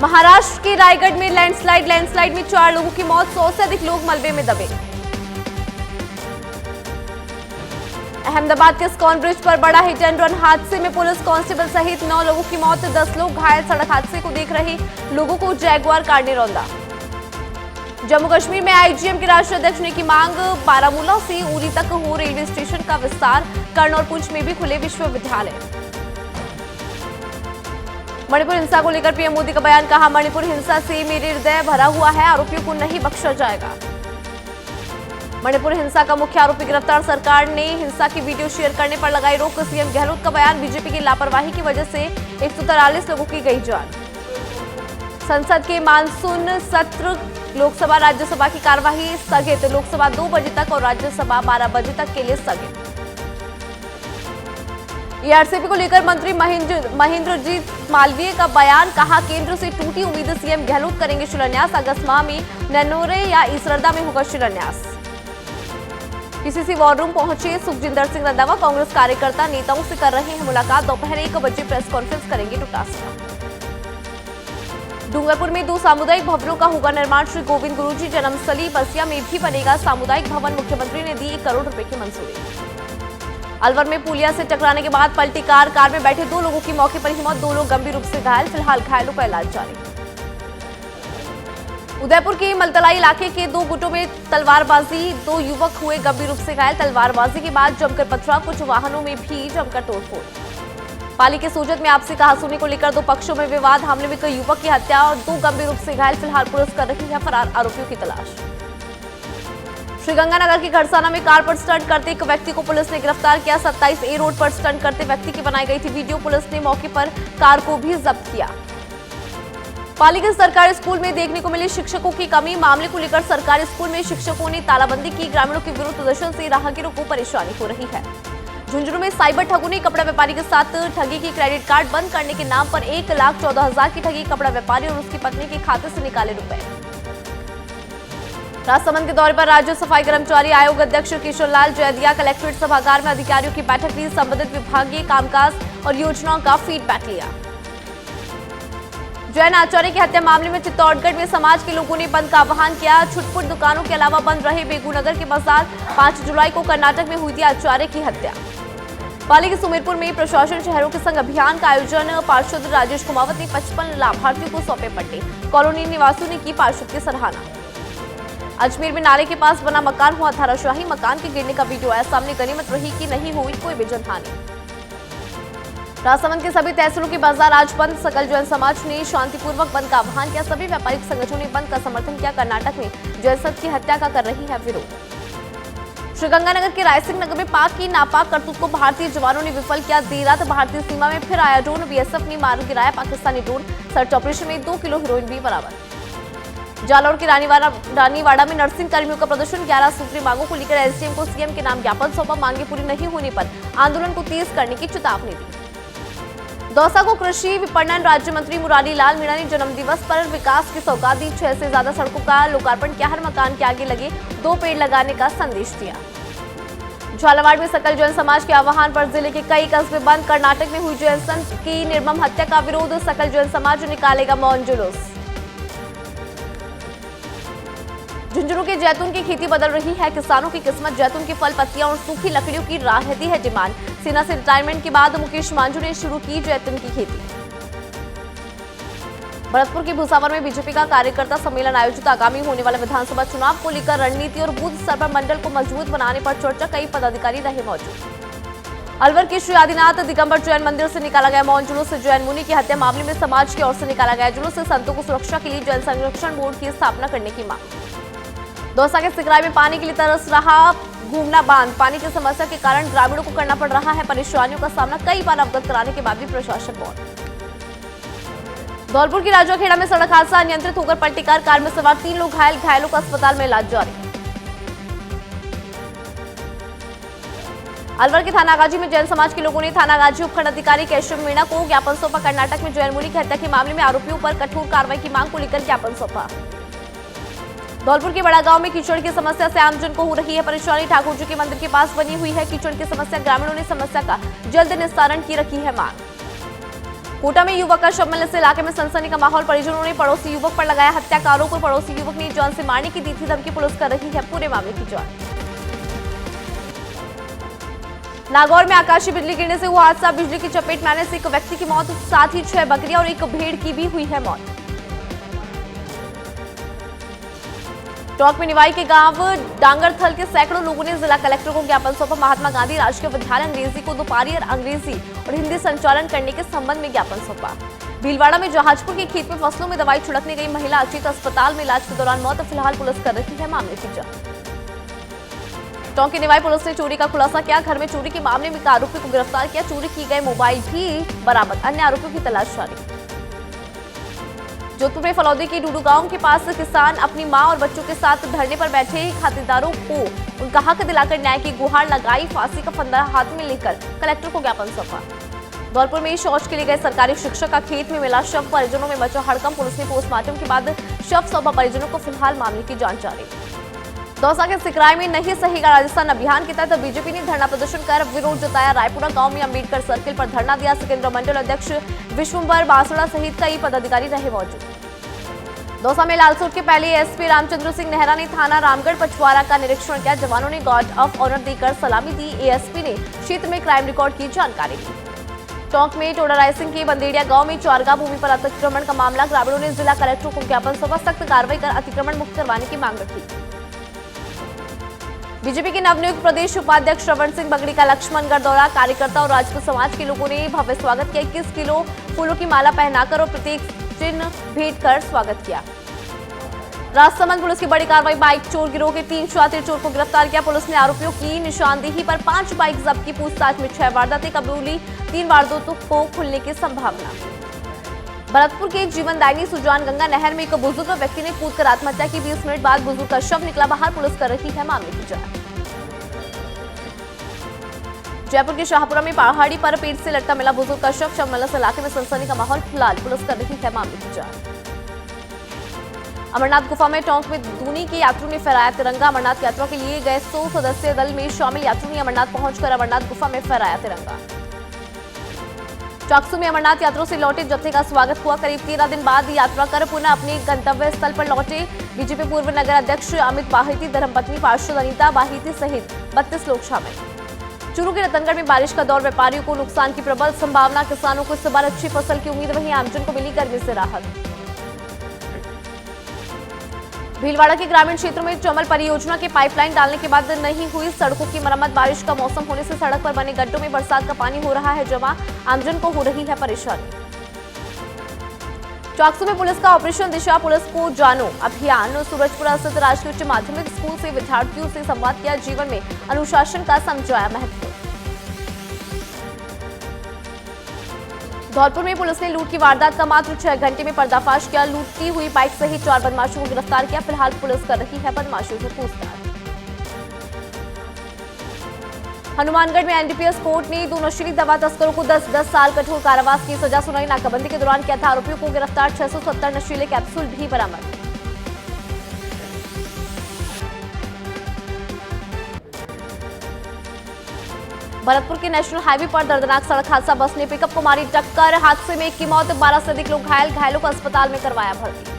महाराष्ट्र के रायगढ़ में लैंडस्लाइड में 4 लोगों की मौत, 100 से अधिक लोग मलबे में दबे। अहमदाबाद के स्कॉन ब्रिज पर बड़ा हिट एंड रन हादसे में पुलिस कांस्टेबल सहित 9 लोगों की मौत, 10 लोग घायल। सड़क हादसे को देख रहे लोगों को जैगुआर कार ने रौंदा। जम्मू कश्मीर में आईजीएम के राष्ट्रीय अध्यक्ष ने की मांग, बारामूला से उरी तक हो रेलवे स्टेशन का विस्तार, कर्ण और पुंछ में भी खुले विश्वविद्यालय। मणिपुर हिंसा को लेकर पीएम मोदी का बयान, कहा मणिपुर हिंसा से मेरे हृदय भरा हुआ है, आरोपियों को नहीं बख्शा जाएगा। मणिपुर हिंसा का मुख्य आरोपी गिरफ्तार, सरकार ने हिंसा की वीडियो शेयर करने पर लगाई रोक। सीएम गहलोत का बयान, बीजेपी की लापरवाही की वजह से 143 लोगों की गई जान। संसद के मानसून सत्र, लोकसभा राज्यसभा की कार्यवाही स्थगित, लोकसभा 2 बजे तक और राज्यसभा 12 बजे तक के लिए स्थगित। ईआरसीपी को लेकर मंत्री महेंद्रजीत मालवीय का बयान, कहा केंद्र से टूटी उम्मीदें, सीएम गहलोत करेंगे शिलान्यास, अगस्त माह में नैनोरे या इसरदा में होगा शिलान्यास। पीसीसी वॉर रूम पहुंचे सुखजिंदर सिंह रंधावा, कांग्रेस कार्यकर्ता नेताओं से कर रहे हैं मुलाकात, दोपहर 1 बजे प्रेस कॉन्फ्रेंस करेंगे डोटासरा। डूंगरपुर में 2 सामुदायिक भवनों का होगा निर्माण, श्री गोविंद गुरुजी जन्मस्थली बसिया में भी बनेगा सामुदायिक भवन, मुख्यमंत्री ने दी 1 करोड़ रुपए की मंजूरी। अलवर में पुलिया से टकराने के बाद पलटी कार में बैठे 2 लोगों की मौके पर ही मौत, 2 लोग गंभीर रूप से घायल, फिलहाल घायलों का इलाज जारी। उदयपुर के मलतलाई इलाके के 2 गुटों में तलवारबाजी, 2 युवक हुए गंभीर रूप से घायल, तलवारबाजी के बाद जमकर पथराव, कुछ वाहनों में भी जमकर तोड़फोड़। पाली के सोजत में आपसी कहासुनी को लेकर 2 पक्षों में विवाद, हमले में कई युवक की हत्या और 2 गंभीर रूप से घायल, फिलहाल पुलिस कर रही है फरार आरोपियों की तलाश। श्रीगंगानगर के घड़साना में कार पर स्टंट करते एक व्यक्ति को पुलिस ने गिरफ्तार किया, 27A रोड पर स्टंट करते व्यक्ति की बनाई गई थी वीडियो, पुलिस ने मौके पर कार को भी जब्त किया। पाली के सरकारी स्कूल में देखने को मिली शिक्षकों की कमी, मामले को लेकर सरकारी स्कूल में शिक्षकों ने तालाबंदी की, ग्रामीणों के विरोध प्रदर्शन से राहगीरों को परेशानी हो रही है। झुंझुनू में साइबर ठगों ने कपड़ा व्यापारी के साथ ठगी की, क्रेडिट कार्ड बंद करने के नाम पर 1,14,000 की ठगी, कपड़ा व्यापारी और उसकी पत्नी के खाते से निकाले रुपए। राजसमंद के दौरे पर राज्य सफाई कर्मचारी आयोग अध्यक्ष किशोर लाल जैदिया कलेक्ट्रेट सभागार में अधिकारियों की बैठक ली, संबंधित विभागीय कामकाज और योजनाओं का फीडबैक लिया। जैन आचार्य की हत्या मामले में चित्तौड़गढ़ में समाज के लोगों ने बंद का आह्वान किया, छुटपुट दुकानों के अलावा बंद रहे बेगूनगर के बाजार, 5 जुलाई को कर्नाटक में हुई थी आचार्य की हत्या। पाली के सुमेरपुर में प्रशासन शहरों के संग अभियान का आयोजन, पार्षद राजेश कुमावत ने 55 लाभार्थियों को सौंपे पट्टे, कॉलोनी निवासियों ने की पार्षद की सराहना। अजमेर में नाले के पास बना मकान हुआ धाराशाही, मकान के गिरने का वीडियो आया सामने, गनीमत रही कि नहीं हुई कोई भी जनहानि। राजसमंद के सभी तहसीलों के बाजार आज बंद, सकल जैन समाज ने शांतिपूर्वक बंद का आह्वान किया, सभी व्यापारिक संगठनों ने बंद का समर्थन किया। कर्नाटक में जयसत की हत्या का कर रही है विरोध। श्रीगंगानगर के रायसिंह नगर में पाक की नापाक करतूत को भारतीय जवानों ने विफल किया, देर रात भारतीय सीमा में फिर आया ड्रोन, बीएसएफ ने मार गिराया पाकिस्तानी ड्रोन, सर्च ऑपरेशन में 2 किलो हेरोइन भी बरामद। जालौर के रानीवाड़ा में नर्सिंग कर्मियों का प्रदर्शन, 11 सूत्री मांगों को लेकर एसडीएम को सीएम के नाम ज्ञापन सौंपा, मांगे पूरी नहीं होने पर आंदोलन को तेज करने की चेतावनी दी। दौसा को कृषि विपणन राज्य मंत्री मुरारी लाल मीणा ने जन्मदिवस पर विकास की सौगात दी, 6 से ज्यादा सड़कों का लोकार्पण किया, हर मकान के आगे लगे 2 पेड़ लगाने का संदेश दिया। झालावाड़ में सकल जैन समाज के आह्वान पर जिले के कई कस्बे बंद, कर्नाटक में हुई जैन संत की निर्मम हत्या का विरोध, सकल जैन समाज निकालेगा मौन जुलूस। झुंझुनू के जैतून की खेती बदल रही है किसानों की किस्मत, जैतून की फल पत्तियां और सूखी लकड़ियों की रहती है डिमांड, सेना से रिटायरमेंट के बाद मुकेश मांझू ने शुरू की जैतून की खेती। भरतपुर के भुसावर में बीजेपी का कार्यकर्ता सम्मेलन आयोजित, आगामी होने वाले विधानसभा चुनाव को लेकर रणनीति और बूथ स्तर पर मंडल को मजबूत बनाने पर चर्चा, कई पदाधिकारी रहे मौजूद। अलवर के श्री आदिनाथ दिगंबर जैन मंदिर से निकाला गया मौन जुलूस, जैन मुनि की हत्या मामले में समाज की ओर से निकाला गया जुलूस से संतों को सुरक्षा के लिए जल संरक्षण बोर्ड की स्थापना करने की मांग। दौसा के सिकराई में पानी के लिए तरस रहा घूमना बांध, पानी की समस्या के कारण ग्रामीणों को करना पड़ रहा है परेशानियों का सामना, कई बार अवगत कराने के बाद भी प्रशासन मौन। धौलपुर की राजाखेड़ा में सड़क हादसा, अनियंत्रित होकर पलटी कार में सवार 3 लोग घायल, घायलों का अस्पताल में इलाज जारी। अलवर के थानागाजी में जैन समाज के लोगों ने थानागाजी उपखंड अधिकारी केशव मीणा को ज्ञापन सौंपा, कर्नाटक में जैन मुनि की हत्या के मामले में आरोपियों पर कठोर कार्रवाई की मांग को लेकर ज्ञापन सौंपा। धौलपुर के बड़ा गांव में कीचड़ की समस्या से आमजन को हो रही है परेशानी, ठाकुर जी के मंदिर के पास बनी हुई है कीचड़ की समस्या, ग्रामीणों ने समस्या का जल्द निस्तारण की रखी है मांग। कोटा में युवक का शव मिलने से इलाके में सनसनी का माहौल। परिजनों ने पड़ोसी युवक पर लगाया हत्या का आरोप। पड़ोसी युवक ने जान से मारने की दी थी धमकी। पुलिस कर रही है पूरे मामले की जांच। नागौर में आकाशीय बिजली गिरने से हुआ हादसा। बिजली की चपेट में आने से एक व्यक्ति की मौत, साथ ही 6 बकरियां और एक भेड़ की भी हुई है मौत। टोंक में निवाई के गांव डांगरथल के सैकड़ों लोगों ने जिला कलेक्टर को ज्ञापन सौंपा। महात्मा गांधी राजकीय विद्यालय अंग्रेजी को दोपहरी अंग्रेजी और हिंदी संचालन करने के संबंध में ज्ञापन सौंपा। भीलवाड़ा में जहाजपुर के खेत में फसलों में दवाई छिड़कने गई महिला अचेत अस्पताल में इलाज के दौरान मौत। फिलहाल पुलिस कर रही है मामले की जांच। टोंक की निवाई पुलिस ने चोरी का खुलासा किया। घर में चोरी के मामले में एक आरोपी को गिरफ्तार किया। चोरी की गए मोबाइल भी बरामद। अन्य आरोपियों की तलाश जारी। जोधपुर में फलौदी के डूडू गांव के पास किसान अपनी मां और बच्चों के साथ धरने पर बैठे खातेदारों को उनका हक दिलाकर न्याय की गुहार लगाई। फांसी का फंदा हाथ में लेकर कलेक्टर को ज्ञापन सौंपा। धौलपुर में शौच के लिए गए सरकारी शिक्षक का खेत में मिला शव। परिजनों में मचा हड़कंप। पुलिस ने पोस्टमार्टम के बाद शव सौंपा परिजनों को। फिलहाल मामले की जांच जारी। दौसा के सिकराय में नहीं सहेगा राजस्थान अभियान के तहत बीजेपी ने धरना प्रदर्शन कर विरोध जताया। रायपुरा गांव में अंबेडकर सर्किल पर धरना दिया। केंद्रीय मंडल अध्यक्ष विश्वंभर बासुड़ा सहित कई पदाधिकारी रहे मौजूद। दौसा में लालसोट के पहले एसपी रामचंद्र सिंह नेहरा ने थाना रामगढ़ पछवाड़ा का निरीक्षण किया। जवानों ने गार्ड ऑफ ऑनर देकर सलामी दी। एएसपी ने क्षेत्र में क्राइम रिकॉर्ड की जानकारी दी। टोंक में टोडा रायसिंह के बंदेड़िया गांव में चारगा भूमि पर अतिक्रमण का मामला। ग्रामीणों ने जिला कलेक्टर को ज्ञापन सौंपा। सख्त कार्रवाई कर अतिक्रमण मुक्त करवाने की मांग रखी। बीजेपी के नवनियुक्त प्रदेश उपाध्यक्ष श्रवण सिंह बगड़ी का लक्ष्मणगढ़ दौरा। कार्यकर्ता और राजपूत समाज के लोगों ने भव्य स्वागत किया। 21 किलो फूलों की माला पहनाकर और प्रतीक चिन्ह भेंट कर स्वागत किया। राजसमंद पुलिस की बड़ी कार्रवाई। बाइक चोर गिरोह के 3 शातिर चोर को गिरफ्तार किया। पुलिस ने आरोपियों की निशानदेही पर 5 बाइक जब्त की। पूछताछ में 6 वारदातें कबूली। 3 वारदातों को खुलने की संभावना। भरतपुर के जीवनदायिनी सुजान गंगा नहर में एक बुजुर्ग व्यक्ति ने कूदकर आत्महत्या की। 20 मिनट बाद बुजुर्ग का शव निकला बाहर। पुलिस कर रही है मामले की जांच। जयपुर के शाहपुरा में पहाड़ी पर पेड़ से लटका मिला बुजुर्ग का शव। शव इलाके में सनसनी का माहौल। फिलहाल पुलिस कर रही है मामले की जांच। अमरनाथ गुफा में टोंक में दूनी के यात्रियों ने फहराया तिरंगा। अमरनाथ यात्रा के लिए गए 100 सदस्यीय दल में शामिल यात्रियों ने अमरनाथ पहुंचकर अमरनाथ गुफा में फहराया तिरंगा। चाकसू में अमरनाथ यात्रियों से लौटे जत्थे का स्वागत हुआ। करीब 13 दिन बाद यात्रा कर पुनः अपने गंतव्य स्थल पर लौटे बीजेपी पूर्व नगर अध्यक्ष अमित बाहिती, धर्मपत्नी पार्षद अनीता बाहिती सहित 32 लोग शामिल। चूरू के रतनगढ़ में बारिश का दौर। व्यापारियों को नुकसान की प्रबल संभावना। किसानों को इस बार अच्छी फसल की उम्मीद। वहीं आमजन को मिली गर्मी से राहत। भीलवाड़ा के ग्रामीण क्षेत्रों में चमल परियोजना के पाइपलाइन डालने के बाद नहीं हुई सड़कों की मरम्मत। बारिश का मौसम होने से सड़क पर बने गड्ढों में बरसात का पानी हो रहा है जमा। आमजन को हो रही है परेशानी। चाकसू में पुलिस का ऑपरेशन दिशा पुलिस को जानो अभियान। सूरजपुरा स्थित राजकीय उच्च माध्यमिक स्कूल से विद्यार्थियों से संवाद किया। जीवन में अनुशासन का समझाया महत्व। धौलपुर में पुलिस ने लूट की वारदात का मात्र 6 घंटे में पर्दाफाश किया। लूटती हुई बाइक सहित 4 बदमाशों को गिरफ्तार किया। फिलहाल पुलिस कर रही है बदमाशों से पूछताछ। हनुमानगढ़ में एनडीपीएस कोर्ट ने 2 नशीली दवा तस्करों को 10-10 साल कठोर कारावास की सजा सुनाई। नाकाबंदी के दौरान किया था आरोपियों को गिरफ्तार। 670 नशीले कैप्सूल भी बरामद। भरतपुर के नेशनल हाईवे पर दर्दनाक सड़क हादसा। बस ने पिकअप को मारी टक्कर। हादसे में 1 की मौत, 12 से अधिक लोग घायल। घायलों को अस्पताल में करवाया भर्ती।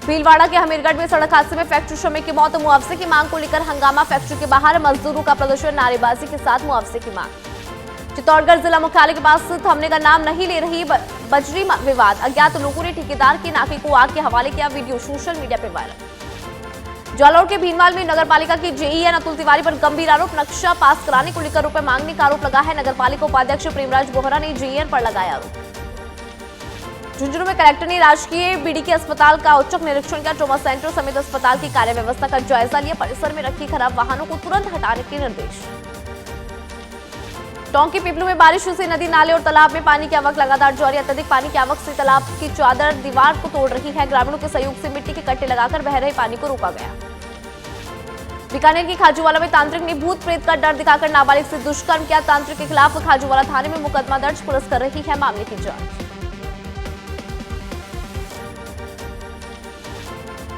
भीलवाड़ा के हमीरगढ़ में सड़क हादसे में फैक्ट्री श्रमिक की मौत। मुआवजे की मांग को लेकर हंगामा। फैक्ट्री के बाहर मजदूरों का प्रदर्शन। नारेबाजी के साथ मुआवजे की मांग। चित्तौड़गढ़ जिला मुख्यालय के पास थमने का नाम नहीं ले रही बजरी विवाद। अज्ञात लोगों ने ठेकेदार के नाके को आग के हवाले किया। वीडियो सोशल मीडिया पर वायरल। जालौर के भीनमाल में नगरपालिका की जेईएन अतुल तिवारी पर गंभीर आरोप। नक्शा पास कराने को लेकर रुपए मांगने का आरोप लगा है। नगरपालिका उपाध्यक्ष प्रेमराज बोहरा ने जेईएन पर लगाया आरोप। झुंझुनू में कलेक्टर ने राजकीय बीडीके अस्पताल का औचक निरीक्षण किया। ट्रॉमा सेंटर समेत अस्पताल की कार्य व्यवस्था का जायजा लिया। परिसर में रखी खराब वाहनों को तुरंत हटाने के निर्देश। टोंक के पिपलू में बारिश से नदी नाले और तालाब में पानी की आवक लगातार जारी। अत्यधिक पानी की आवक से तालाब की चादर दीवार को तोड़ रही है। ग्रामीणों के सहयोग से मिट्टी के कट्टे लगाकर बह रहे पानी को रोका गया। बीकानेर की खाजूवाला में तांत्रिक ने भूत प्रेत का डर दिखाकर नाबालिग से दुष्कर्म किया। तांत्रिक के खिलाफ खाजूवाला थाने में मुकदमा दर्ज। पुलिस कर रही है मामले की जांच।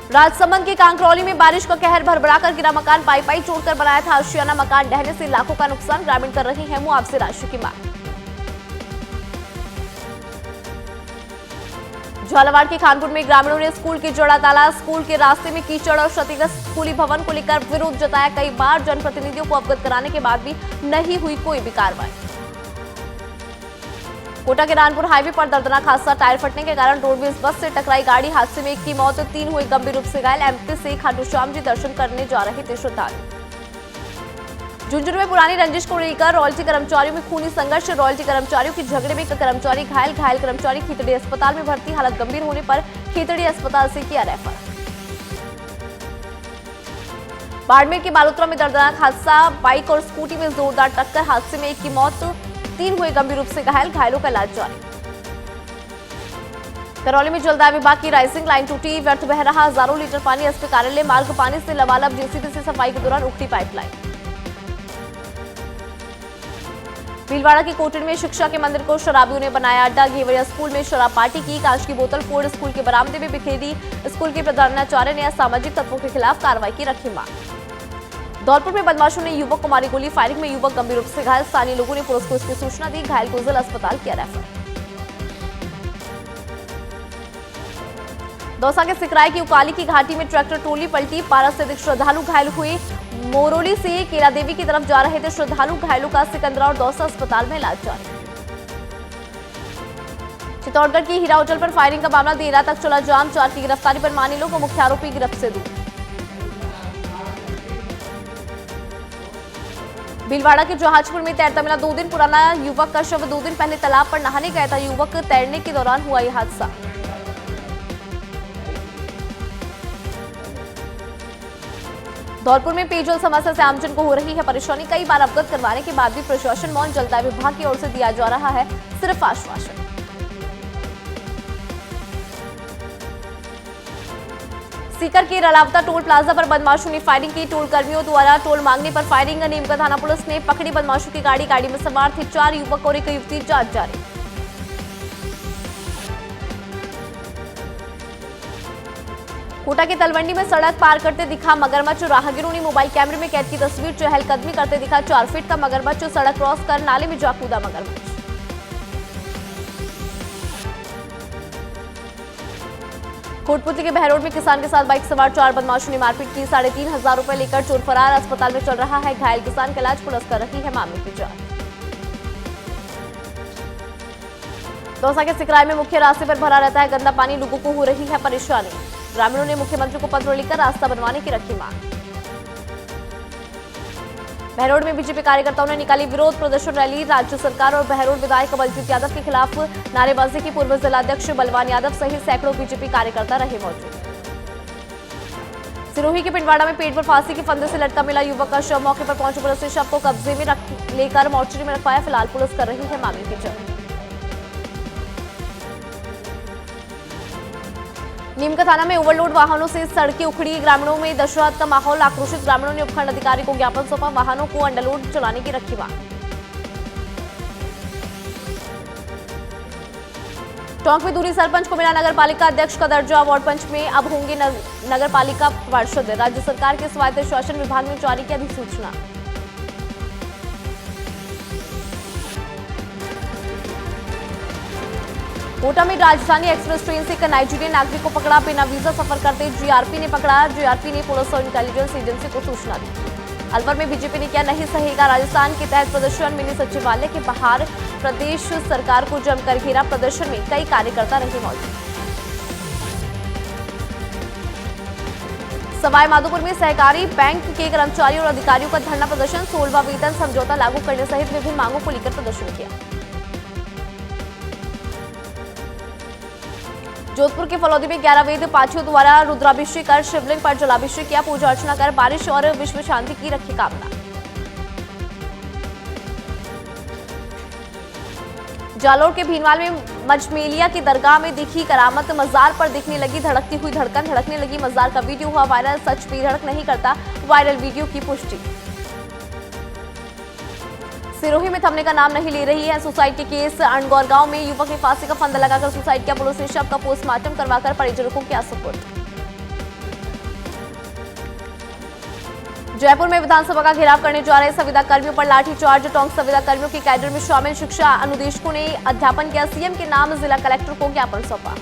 राजसमंद के कांकरौली में बारिश का कहर। भरभराकर गिरा मकान। पाई तोड़कर बनाया था आशियाना मकान। ढहने से लाखों का नुकसान। ग्रामीण कर रहे हैं मुआवजे राशि की मांग। झालावाड़ के खानपुर में ग्रामीणों ने स्कूल की जोड़ा ताला। स्कूल के रास्ते में कीचड़ और क्षतिग्रस्त स्कूली भवन को लेकर विरोध जताया। कई बार जनप्रतिनिधियों को अवगत कराने के बाद भी नहीं हुई कोई भी कार्रवाई। कोटा के रानपुर हाईवे पर दर्दनाक हादसा। टायर फटने के कारण रोडवेज बस से टकराई गाड़ी। हादसे में एक की मौत, 3 हुए गंभीर रूप से घायल। एमपी से खाटू श्याम जी दर्शन करने जा रहे थे श्रद्धालु। झुंझुनू में पुरानी रंजिश को लेकर रॉयल्टी कर्मचारियों में खूनी संघर्ष। रॉयल्टी कर्मचारियों के झगड़े में एक कर्मचारी घायल कर्मचारी खीतड़ी अस्पताल में भर्ती। हालत गंभीर होने पर खीतड़ी अस्पताल से किया रेफर। बाड़मेर के बालोतरा में दर्दनाक हादसा। बाइक और स्कूटी में जोरदार टक्कर। हादसे में एक की मौत, 3 हुए गंभीर रूप से घायलों का इलाज जारी। करौली में जलदाय विभाग की राइजिंग लाइन टूटी, व्यर्थ बह रहा हजारों लीटर पानी। एसपी कार्यालय मार्ग पानी से लबालब। जेसीबी से सफाई के दौरान उखड़ी पाइपलाइन। भीलवाड़ा की कोटड़ी में शिक्षा के मंदिर को शराबियों ने बनाया अड्डा। घेवरिया स्कूल में शराब पार्टी की। कांच की बोतल फोड़ स्कूल के बरामदे में बिखेरी। स्कूल के प्रधानाचार्य ने असामाजिक तत्वों के खिलाफ कार्रवाई की रखी मांग। धौलपुर में बदमाशों ने युवक को मारी गोली। फायरिंग में युवक गंभीर रूप से घायल। स्थानीय लोगों ने पुलिस को इसकी सूचना दी। घायल को जिला अस्पताल किया रेफर। दौसा के सिकराय की उकाली की घाटी में ट्रैक्टर ट्रोली पलटी। 12 से अधिक श्रद्धालु घायल हुए। मोरोली से केला देवी की तरफ जा रहे थे श्रद्धालु। घायलों का सिकंदरा और दौसा अस्पताल में इलाज जारी। चित्तौड़गढ़ की हीरा होटल पर फायरिंग का मामला देर रात तक चला जाम। 4 की गिरफ्तारी पर माने लोग, मुख्य आरोपी गिरफ्त से दूर। भीलवाड़ा के जहाजपुर में तैरता मिला 2 दिन पुराना युवक का शव। 2 दिन पहले तालाब पर नहाने गया था युवक। तैरने के दौरान हुआ यह हादसा। धौलपुर में पेयजल समस्या से आमजन को हो रही है परेशानी। कई बार अवगत करवाने के बाद भी प्रशासन मौन। जलदाय विभाग की ओर से दिया जा रहा है सिर्फ आश्वासन। सीकर के रलावता टोल प्लाजा पर बदमाशों ने फायरिंग की। टोल कर्मियों द्वारा टोल मांगने पर फायरिंग। नीमका थाना पुलिस ने पकड़ी बदमाशों की गाड़ी। गाड़ी में सवार थे 4 युवक और 1 युवती। जांच जारी। कोटा के तलवंडी में सड़क पार करते दिखा मगरमच्छ। राहगीरों ने मोबाइल कैमरे में कैद की तस्वीर। चहलकदमी करते दिखा 4 फीट का मगरमच्छ। सड़क क्रॉस कर नाले में जा कूदा मगरमच्छ। कोटपुतली के बहरोड में किसान के साथ बाइक सवार 4 बदमाशों ने मारपीट की। 3,500 रुपए लेकर चोर फरार। अस्पताल में चल रहा है घायल किसान का इलाज। पुलिस कर रही है मामले की जांच। दौसा के सिकराय में मुख्य रास्ते पर भरा रहता है गंदा पानी। लोगों को हो रही है परेशानी। ग्रामीणों ने मुख्यमंत्री को पत्र लिखकर रास्ता बनवाने की रखी मांग। बहरोड में बीजेपी कार्यकर्ताओं ने निकाली विरोध प्रदर्शन रैली। राज्य सरकार और बहरोड विधायक बलजीत यादव के खिलाफ नारेबाजी की। पूर्व जिलाध्यक्ष बलवान यादव सहित सैकड़ों बीजेपी कार्यकर्ता रहे मौजूद। सिरोही के पिंडवाड़ा में पेट पर फांसी के फंदे से लटका मिला युवक का शव। मौके पर पहुंची पुलिस ने शव को कब्जे में लेकर मोर्चरी में रखवाया। फिलहाल पुलिस कर रही है मामले की जांच। नीमका थाना में ओवरलोड वाहनों से सड़कें उखड़ी। ग्रामीणों में दशहत का माहौल। आक्रोशित ग्रामीणों ने उपखंड अधिकारी को ज्ञापन सौंपा। वाहनों को अंडरलोड चलाने की रखी मांग। टोंक में दूरी सरपंच को मिला नगर पालिका अध्यक्ष का दर्जा। वार्ड पंच में अब होंगे नगर पालिका पार्षद। राज्य सरकार के स्वायत्त शासन विभाग ने जारी की अधिसूचना। कोटा में राजधानी एक्सप्रेस ट्रेन से एक नाइजीरियन नागरिक को पकड़ा। बिना वीजा सफर करते जीआरपी ने पकड़ा। जीआरपी ने पुलिस और इंटेलिजेंस एजेंसी को सूचना दी। अलवर में बीजेपी ने किया नहीं सहेगा राजस्थान के तहत प्रदर्शन। मिनी सचिवालय के बाहर प्रदेश सरकार को जमकर घेरा। प्रदर्शन में कई कार्यकर्ता रहे मौजूद। सवाई माधोपुर में सहकारी बैंक के कर्मचारियों और अधिकारियों का धरना प्रदर्शन। 16वां वेतन समझौता लागू करने सहित विभिन्न मांगों को लेकर प्रदर्शन किया। जोधपुर के फलौदी में 11 वेद पाठियों द्वारा रुद्राभिषेक कर शिवलिंग पर जलाभिषेक किया। पूजा अर्चना कर बारिश और विश्व शांति की रखी कामना। जालोर के भीनवाल में मजमेलिया की दरगाह में दिखी करामत। मजार पर दिखने लगी धड़कती हुई धड़कन। धड़कने लगी मजार का वीडियो हुआ वायरल। सच भी धड़क नहीं करता, वायरल वीडियो की पुष्टि। सिरोही में थमने का नाम नहीं ले रही है सुसाइड के केस। अणगौर गांव में युवक ने फांसी का फंदा लगाकर सुसाइड किया। पुलिस ने शव का पोस्टमार्टम करवाकर परिजनों को किया सुपुर्द। जयपुर में विधानसभा का घेराव करने जा रहे संविदा कर्मियों पर लाठीचार्ज। टोंक संविदा कर्मियों के कैडर में शामिल शिक्षा अनुदेशकों ने अध्यापन किया। सीएम के नाम जिला कलेक्टर को ज्ञापन सौंपा।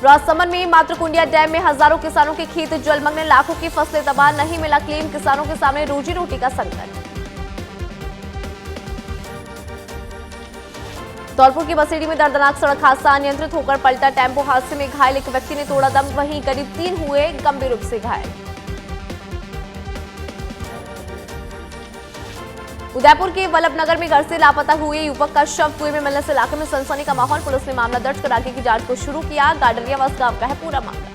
राजसमंद में मातृकुंडिया डैम में हजारों किसानों के खेत जलमग्न, लाखों की फसलें तबाह, नहीं मिला क्लेम, किसानों के सामने रोजी रोटी का संकट। धौलपुर की बसेड़ी में दर्दनाक सड़क हादसा, अनियंत्रित होकर पलटा टेम्पो, हादसे में घायल एक व्यक्ति ने तोड़ा दम, वहीं करीब 3 हुए गंभीर रूप से घायल। उदयपुर के वल्लभनगर में घर से लापता हुए युवक का शव कुएं में मिलने से इलाके में सनसनी का माहौल, पुलिस ने मामला दर्ज कर आगे की जांच को शुरू किया। गाडरियावास गांव का है पूरा मामला।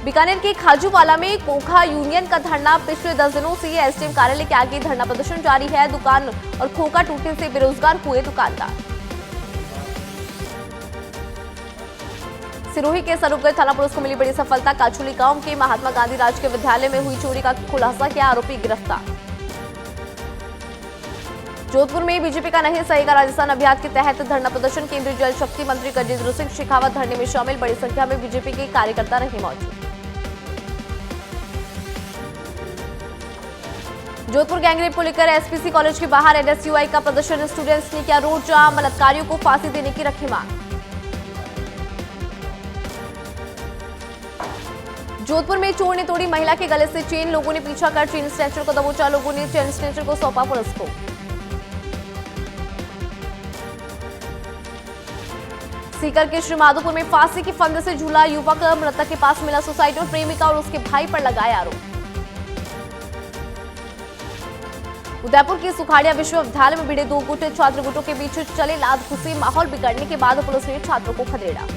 बीकानेर के खाजूवाला में कोखा यूनियन का धरना, पिछले 10 दिनों से एसडीएम कार्यालय के आगे धरना प्रदर्शन जारी है। दुकान और खोखा टूटने से बेरोजगार हुए दुकानदार। सिरोही के स्वरूपगंज थाना पुलिस को मिली बड़ी सफलता, काछुली गांव के महात्मा गांधी राजकीय विद्यालय में हुई चोरी का खुलासा किया, आरोपी गिरफ्तार। जोधपुर में बीजेपी का नहीं सहेगा राजस्थान अभियान के तहत धरना प्रदर्शन, केंद्रीय जल शक्ति मंत्री गजेंद्र सिंह शेखावत धरने में शामिल, बड़ी संख्या में बीजेपी के कार्यकर्ता रहे मौजूद। जोधपुर गैंगरेप को लेकर एसपीसी कॉलेज के बाहर एनएसयूआई का प्रदर्शन, स्टूडेंट्स ने किया रोड जाम, बलात्कारियों को फांसी देने की रखी मांग। जोधपुर में चोर ने तोड़ी महिला के गले से चेन, लोगों ने पीछा कर चेन स्नैचर को दबोचा, लोगों ने चेन स्नैचर को सौंपा पुलिस को। सीकर के श्रीमाधोपुर में फांसी की फंदे से झूला युवक, मृतक के पास मिला सुसाइड और प्रेमिका और उसके भाई पर लगाया आरोप। उदयपुर के सुखाड़िया विश्वविद्यालय में भिड़े 2 गुट, छात्र गुटों के बीच चले लात घुसी, माहौल बिगड़ने के बाद पुलिस ने छात्रों को खदेड़ा।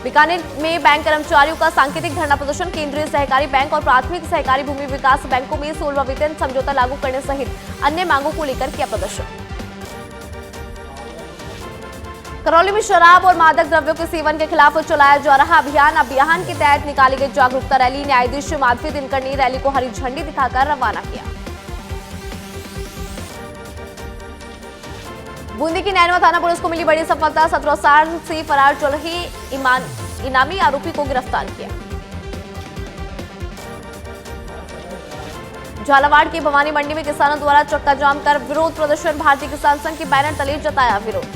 बीकानेर में बैंक कर्मचारियों का सांकेतिक धरना प्रदर्शन, केंद्रीय सहकारी बैंक और प्राथमिक सहकारी भूमि विकास बैंकों में 16वां वेतन समझौता लागू करने सहित अन्य मांगों को लेकर किया प्रदर्शन। करौली में शराब और मादक द्रव्यों के सेवन के खिलाफ चलाया जा रहा अभियान के तहत निकाली गई जागरूकता रैली, न्यायाधीश माधवी दिनकर ने रैली को हरी झंडी दिखाकर रवाना किया। बूंदी की नैनवा थाना पुलिस को मिली बड़ी सफलता, 17 साल से फरार चल रहे इनामी आरोपी को गिरफ्तार किया। झालावाड़ की भवानी मंडी में किसानों द्वारा चक्का जाम कर विरोध प्रदर्शन, भारतीय किसान संघ के बैनर तले जताया विरोध।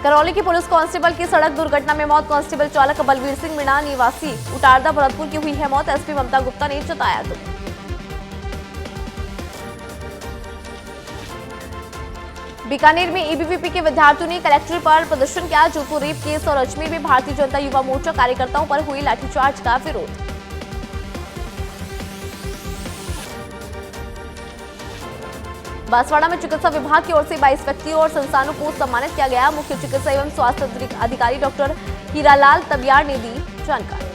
करौली की पुलिस कांस्टेबल की सड़क दुर्घटना में मौत, कांस्टेबल चालक बलवीर सिंह मीणा निवासी उटारदा भरतपुर की हुई है मौत, एसपी ममता गुप्ता ने जताया दुख। बीकानेर में एबीवीपी के विद्यार्थियों ने कलेक्टर पर प्रदर्शन किया, जोधपुर रेप केस और अजमेर में भारतीय जनता युवा मोर्चा कार्यकर्ताओं पर हुई लाठीचार्ज का विरोध। बांसवाड़ा में चिकित्सा विभाग की ओर से 22 व्यक्तियों और संस्थानों को सम्मानित किया गया, मुख्य चिकित्सा एवं स्वास्थ्य अधिकारी डॉक्टर हीरालाल तबियार ने दी जानकारी।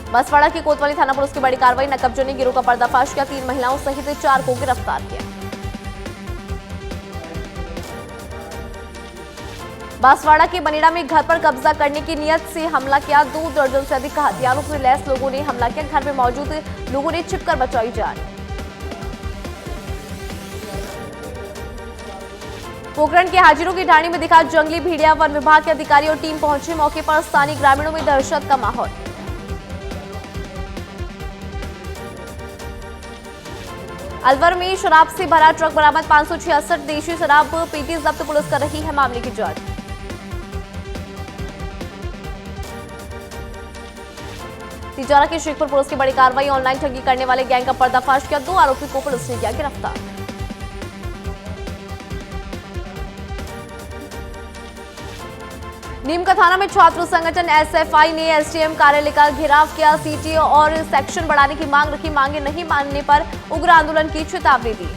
बांसवाड़ा की कोतवाली थाना पुलिस की बड़ी कार्रवाई, नकबजों ने गिरोह का पर्दाफाश किया, 3 महिलाओं सहित 4 को गिरफ्तार किया। बांसवाड़ा के बनेड़ा में घर पर कब्जा करने की नियत से हमला किया, 2 दर्जन से अधिक हथियारों से लैस लोगों ने हमला किया, घर में मौजूद लोगों ने छिपकर बचाई जान। पोखरण के हाजिरों की ढाणी में दिखा जंगली भेड़िया, वन विभाग के अधिकारी और टीम पहुंचे मौके पर, स्थानीय ग्रामीणों में दहशत का माहौल। अलवर में शराब से भरा ट्रक बरामद, 566 देशी शराब पेटी जब्त, पुलिस कर रही है मामले की जांच। तिजारा के शेखपुर पुलिस की बड़ी कार्रवाई, ऑनलाइन ठगी करने वाले गैंग का पर्दाफाश किया, 2 आरोपी को पुलिस ने किया गिरफ्तार। नीमका थाना में छात्र संगठन एसएफआई ने एसडीएम कार्यालय का घेराव किया, सीटी और सेक्शन बढ़ाने की मांग रखी, मांगे नहीं मानने पर उग्र आंदोलन की चेतावनी दी।